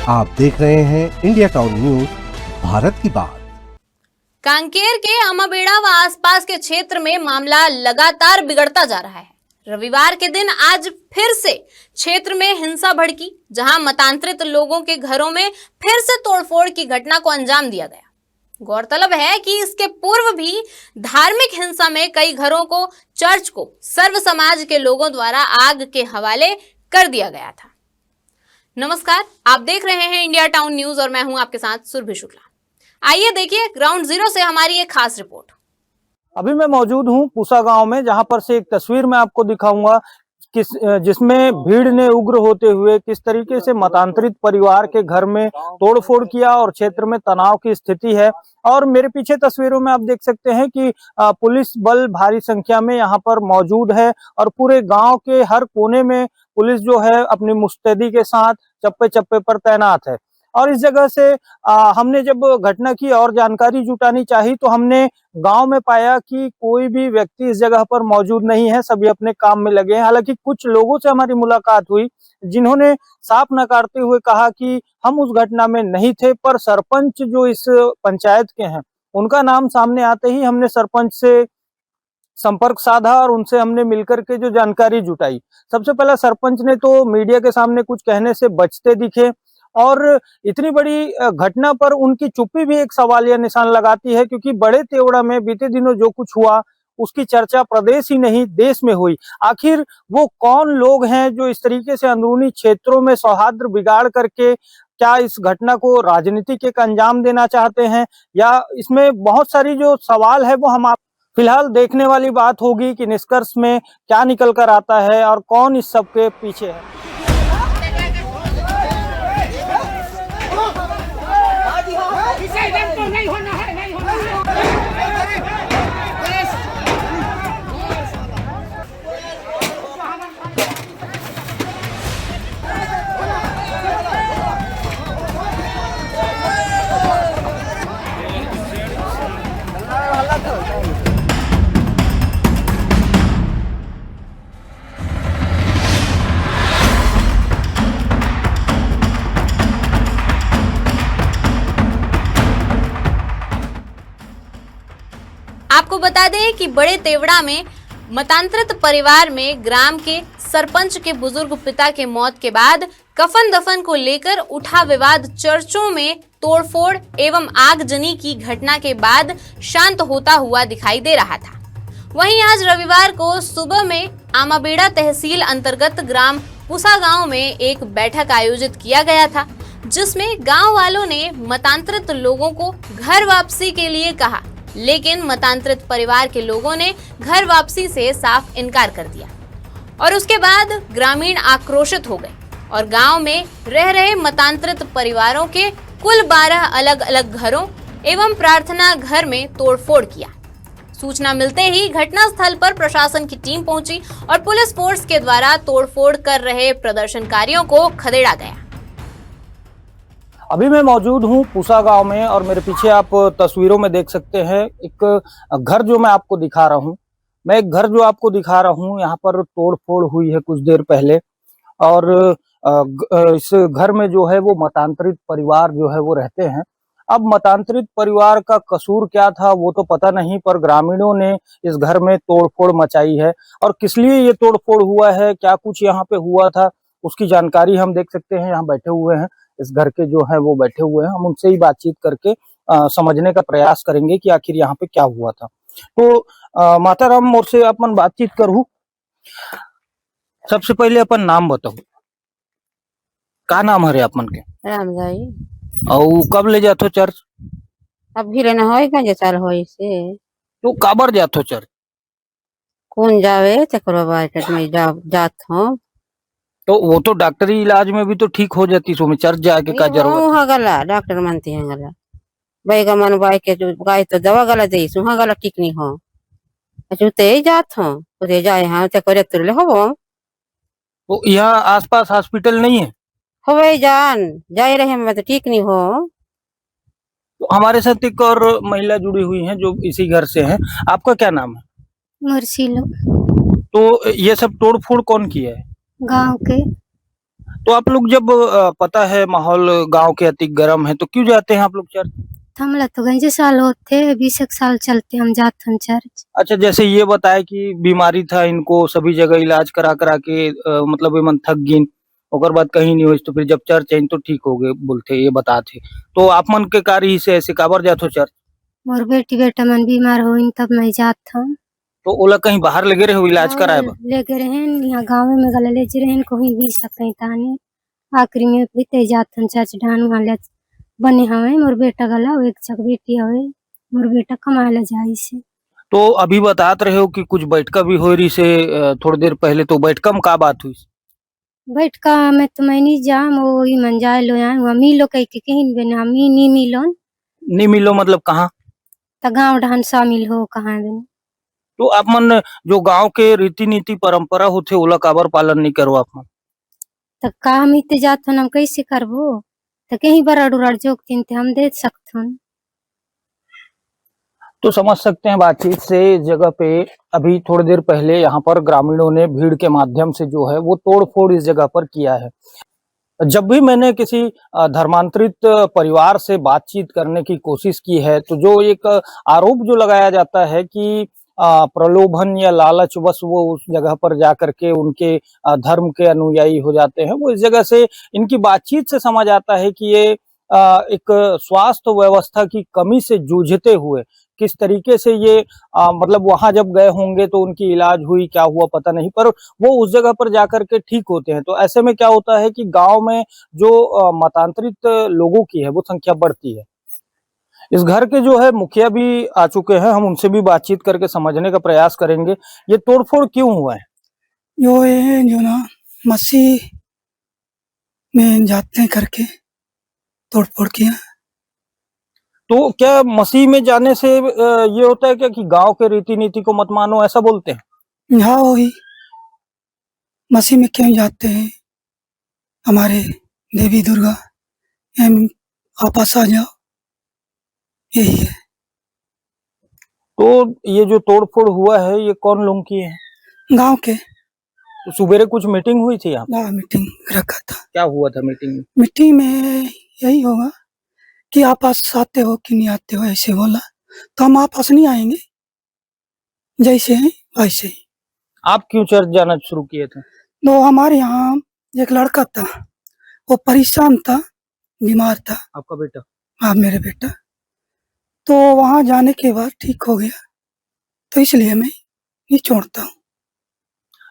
आप देख रहे हैं इंडिया टाउन न्यूज, भारत की बात। कांकेर के अमाबेड़ा व आसपास के क्षेत्र में मामला लगातार बिगड़ता जा रहा है। रविवार के दिन आज फिर से क्षेत्र में हिंसा भड़की, जहां मतांतरित लोगों के घरों में फिर से तोड़फोड़ की घटना को अंजाम दिया गया। गौरतलब है कि इसके पूर्व भी धार्मिक हिंसा में कई घरों को, चर्च को सर्व समाज के लोगों द्वारा आग के हवाले कर दिया गया था। नमस्कार, आप देख रहे हैं इंडिया टाउन न्यूज और मैं हूं आपके साथ सुरभि शुक्ला। आइए देखिए ग्राउंड जीरो से हमारी एक खास रिपोर्ट। अभी मैं मौजूद हूं पूसा गांव में, जहां पर से एक तस्वीर मैं आपको दिखाऊंगा जिसमें भीड़ ने उग्र होते हुए किस तरीके से मतांतरित परिवार के घर में तोड़फोड़ किया और क्षेत्र में तनाव की स्थिति है। और मेरे पीछे तस्वीरों में आप देख सकते हैं कि पुलिस बल भारी संख्या में यहाँ पर मौजूद है और पूरे गांव के हर कोने में पुलिस जो है अपनी मुस्तैदी के साथ चप्पे चप्पे पर तैनात है। और इस जगह से हमने जब घटना की और जानकारी जुटानी चाही तो हमने गांव में पाया कि कोई भी व्यक्ति इस जगह पर मौजूद नहीं है, सभी अपने काम में लगे हैं। हालांकि कुछ लोगों से हमारी मुलाकात हुई जिन्होंने साफ नकारते हुए कहा कि हम उस घटना में नहीं थे, पर सरपंच जो इस पंचायत के हैं उनका नाम सामने आते ही हमने सरपंच से संपर्क साधा और उनसे हमने मिलकर के जो जानकारी जुटाई। सबसे पहले सरपंच ने तो मीडिया के सामने कुछ कहने से बचते दिखे और इतनी बड़ी घटना पर उनकी चुप्पी भी एक सवालिया निशान लगाती है, क्योंकि बड़े तेवड़ा में बीते दिनों जो कुछ हुआ उसकी चर्चा प्रदेश ही नहीं देश में हुई। आखिर वो कौन लोग हैं जो इस तरीके से अंदरूनी क्षेत्रों में सौहार्द बिगाड़ करके क्या इस घटना को राजनीतिक एक अंजाम देना चाहते हैं, या इसमें बहुत सारी जो सवाल है वो हम आप फिलहाल देखने वाली बात होगी कि निष्कर्ष में क्या निकल कर आता है और कौन इस सब के पीछे है। आपको बता दें कि बड़े तेवड़ा में मतांतरित परिवार में ग्राम के सरपंच के बुजुर्ग पिता के मौत के बाद कफन दफन को लेकर उठा विवाद चर्चों में तोड़फोड़ एवं आगजनी की घटना के बाद शांत होता हुआ दिखाई दे रहा था। वहीं आज रविवार को सुबह में आमाबेड़ा तहसील अंतर्गत ग्राम पूसा गांव में एक बैठक आयोजित किया गया था, जिसमें गांव वालों ने मतांतरित लोगों को घर वापसी के लिए कहा, लेकिन मतांतरित परिवार के लोगों ने घर वापसी से साफ इनकार कर दिया और उसके बाद ग्रामीण आक्रोशित हो गए और गांव में रह रहे मतांतरित परिवारों के कुल 12 अलग अलग घरों एवं प्रार्थना घर में तोड़फोड़ किया। सूचना मिलते ही घटनास्थल पर प्रशासन की टीम पहुंची और पुलिस फोर्स के द्वारा तोड़फोड़ कर रहे प्रदर्शनकारियों को खदेड़ा गया। अभी मैं मौजूद हूं पूसा गांव में और मेरे पीछे आप तस्वीरों में देख सकते हैं एक घर जो मैं आपको दिखा रहा हूं। मैं एक घर जो आपको दिखा रहा हूं, यहाँ पर तोड़फोड़ हुई है कुछ देर पहले और इस घर में जो है वो मतांतरित परिवार जो है वो रहते हैं। अब मतांतरित परिवार का कसूर क्या था वो तो पता नहीं, पर ग्रामीणों ने इस घर में तोड़फोड़ मचाई है और किस लिए ये तोड़फोड़ हुआ है, क्या कुछ यहाँ पे हुआ था, उसकी जानकारी हम देख सकते हैं। यहाँ बैठे हुए हैं इस घर के जो है वो बैठे हुए हैं, हम उनसे ही बातचीत करके समझने का प्रयास करेंगे कि आखिर यहाँ पे क्या हुआ था। तो माताराम मोर से अपन बातचीत करूँ। सबसे पहले अपन नाम बताओ, का नाम हरे अपन के? रामदाई। और कब ले जातो चर्च? अब भी रहना होई का जे चाल होई से तो काबर जातो चर्च? कौन जावे चक्कर बार में जात हूं। तो वो तो डॉक्टरी इलाज में भी तो ठीक हो जाती, सो में चर्च जाके का जरूरत है? गला डॉक्टर मानते हैं गला भाई का मन बाई के जो गाय तो दवा गला दे सुहा गला ठीक नहीं हो ते जात हूं तो जाए हां ते करे तुरले हो। तो यहाँ आसपास हॉस्पिटल नहीं है? हवे जान जाए रहे मैं तो ठीक नहीं हो। तो हमारे साथ एक और महिला जुड़ी हुई है जो इसी घर से है। आपका क्या नाम है? मुर्शिलो। तो ये सब तोड़ फोड़ कौन किया है? गांव के। तो आप लोग जब पता है माहौल गांव के अति गर्म है तो क्यों जाते हैं आप लोग चर्च? हमला तो गंजे साल होते 20 साल चलते हम जाते हैं चर्च। अच्छा, जैसे ये बताए कि बीमारी था इनको, सभी जगह इलाज करा करा के मतलब मन थक गिन, ओकर बाद कहीं नहीं हुई तो फिर जब चर्च आई तो ठीक हो गए बोलते, ये बताते। तो आप मन के कार्य से ऐसे काबर जाते हो चर्च? मोर बेटी बेटा मन बीमार होइन तब मैं जात हूँ। तो ओला कहीं बाहर लगे रहे हो इलाज कराए बर? ले गए रहन यहाँ गाँव में गला ले जे रहन कोई भी सकते तानी आखिरी में भी ते जात हूँ चर्च डान वहाँ ले बने हवे मोर बेटा गला वो एक चक बेटी हवे मोर बेटा कमाए ला जाई से। तो अभी बतात रहे हो कि कुछ बैठका भी हो रही से थोड़ी देर पहले, तो बैठका में का बात हुई? बैठ का मैं तो मैं नहीं जा वो ही मन जाए लो यहाँ वहाँ मिलो कहीं के कहीं बने हम नहीं मिलो। नहीं मिलो मतलब कहाँ? त गाँव ढान शामिल हो कहाँ बने। तो आप मन जो गांव के रीति नीति परंपरा होते ओला काबर पालन नहीं करो आप मन? त का हम इते जात हन हम कैसे करबो त कहीं बराड़ उराड़ जोक तीन ते हम दे सकथन। तो समझ सकते हैं बातचीत से इस जगह पे अभी थोड़ी देर पहले यहाँ पर ग्रामीणों ने भीड़ के माध्यम से जो है वो तोड़फोड़ इस जगह पर किया है। जब भी मैंने किसी धर्मांतरित परिवार से बातचीत करने की कोशिश की है तो जो एक आरोप जो लगाया जाता है कि प्रलोभन या लालच बस वो उस जगह पर जाकर के उनके धर्म के अनुयायी हो जाते हैं, वो इस जगह से इनकी बातचीत से समझ आता है कि ये एक स्वास्थ्य व्यवस्था की कमी से जूझते हुए किस तरीके से ये मतलब वहां जब गए होंगे तो उनकी इलाज हुई, क्या हुआ पता नहीं, पर वो उस जगह पर जाकर के ठीक होते हैं। तो ऐसे में क्या होता है कि गांव में जो मतांतरित लोगों की है वो संख्या बढ़ती है। इस घर के जो है मुखिया भी आ चुके हैं, हम उनसे भी बातचीत करके समझने का प्रयास करेंगे ये तोड़फोड़ क्यों हुआ है। ये जो ना मसीह में जाते हैं करके तोड़फोड़ किया। तो क्या मसीह में जाने से ये होता है क्या कि गांव के रीति नीति को मत मानो, ऐसा बोलते हैं? हाँ वही मसीह में क्यों जाते हैं, हमारे देवी दुर्गा हम आपस आ जाओ, यही है। तो ये जो तोड़फोड़ हुआ है ये कौन लोग की है? गांव के। तो सुबेरे कुछ मीटिंग हुई थी यहाँ? हाँ मीटिंग रखा था। क्या हुआ था मीटिंग में? मीटिंग में यही होगा कि आपस आते हो कि नहीं आते हो, ऐसे बोला तो हम आपस नहीं आएंगे, जैसे हैं वैसे ही। आप क्यों चर्च जाना शुरू किए थे? तो हमारे यहाँ एक लड़का था, वो परेशान था, बीमार था। आपका बेटा? हाँ मेरे बेटा। तो वहां जाने के बाद ठीक हो गया, तो इसलिए मैं नहीं छोड़ता हूँ।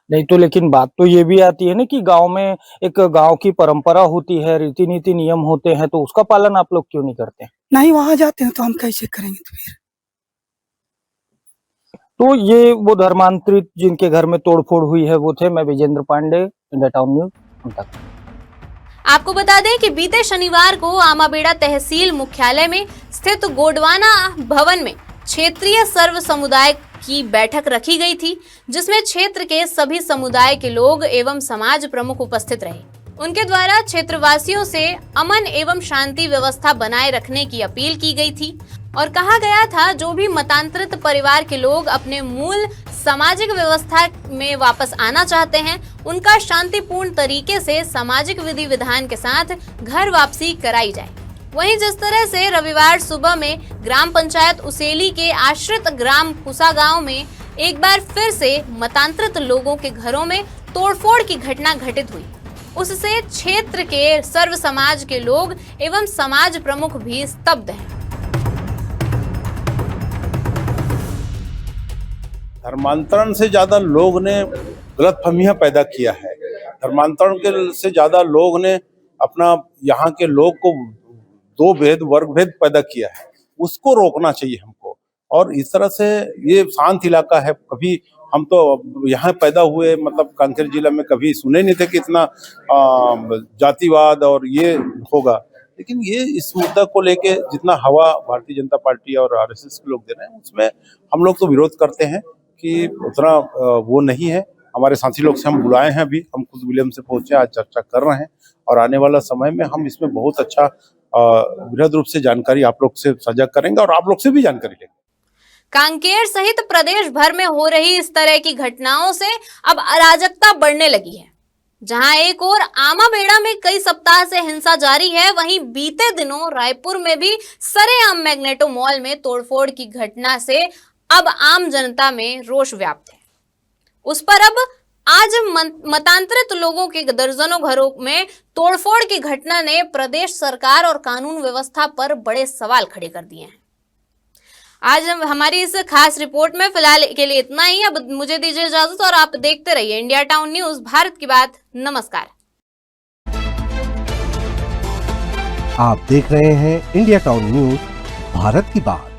नहीं तो लेकिन बात तो ये भी आती है ना कि गांव में एक गांव की परंपरा होती है, रीति नीति नियम होते हैं, तो उसका पालन आप लोग क्यों नहीं करते? नहीं वहां जाते हैं तो हम कैसे करेंगे तो फिर। तो ये वो धर्मांतरित जिनके घर में तोड़फोड़ हुई है वो थे। मैं Vijendra Pandey, India town news. आपको बता दें कि बीते शनिवार को आमाबेड़ा तहसील मुख्यालय में स्थित गोडवाना भवन में क्षेत्रीय सर्व समुदाय की बैठक रखी गई थी, जिसमें क्षेत्र के सभी समुदाय के लोग एवं समाज प्रमुख उपस्थित रहे। उनके द्वारा क्षेत्रवासियों से अमन एवं शांति व्यवस्था बनाए रखने की अपील की गई थी और कहा गया था जो भी मतांतरित परिवार के लोग अपने मूल सामाजिक व्यवस्था में वापस आना चाहते हैं उनका शांतिपूर्ण तरीके से सामाजिक विधि विधान के साथ घर वापसी कराई जाए। वहीं जिस तरह से रविवार सुबह में ग्राम पंचायत उसेली के आश्रित ग्राम पुसा गांव में एक बार फिर से मतांतरित लोगों के घरों में तोड़फोड़ की घटना घटित हुई, उससे क्षेत्र के सर्व समाज के लोग एवं समाज प्रमुख भी स्तब्ध हैं। धर्मांतरण से ज्यादा लोग ने गलतफहमियां पैदा किया है। धर्मांतरण के से ज्यादा लोग ने अपना यहाँ के लोग को दो भेद वर्ग भेद पैदा किया है, उसको रोकना चाहिए हमको। और इस तरह से ये शांत इलाका है, कभी हम तो यहाँ पैदा हुए, मतलब कांकेर जिला में कभी सुने नहीं थे कि इतना जातिवाद और ये होगा। लेकिन ये इस मुद्दा को लेके जितना हवा भारतीय जनता पार्टी और आरएसएस के लोग दे रहे हैं उसमें हम लोग तो विरोध करते हैं कि उतना वो नहीं है। हमारे साथी लोग से हम बुलाए हैं, अभी हम खुद विलियम से पहुंचे, आज चर्चा कर रहे हैं और आने वाला समय में हम इसमें बहुत अच्छा वृहद रूप से जानकारी आप लोग से साझा करेंगे और आप लोग से भी जानकारी लेंगे। कांकेर सहित प्रदेश भर में हो रही इस तरह की घटनाओं से अब अराजकता बढ़ने लगी है। जहां एक और आमाबेड़ा में कई सप्ताह से हिंसा जारी है, वहीं बीते दिनों रायपुर में भी सरेआम मैग्नेटो मॉल में तोड़फोड़ की घटना से अब आम जनता में रोष व्याप्त है। उस पर अब आज मतांतरित लोगों के दर्जनों घरों में तोड़फोड़ की घटना ने प्रदेश सरकार और कानून व्यवस्था पर बड़े सवाल खड़े कर दिए हैं। आज हमारी इस खास रिपोर्ट में फिलहाल के लिए इतना ही। अब मुझे दीजिए इजाजत और आप देखते रहिए इंडिया टाउन न्यूज, भारत की बात। नमस्कार। आप देख रहे हैं इंडिया टाउन न्यूज, भारत की बात।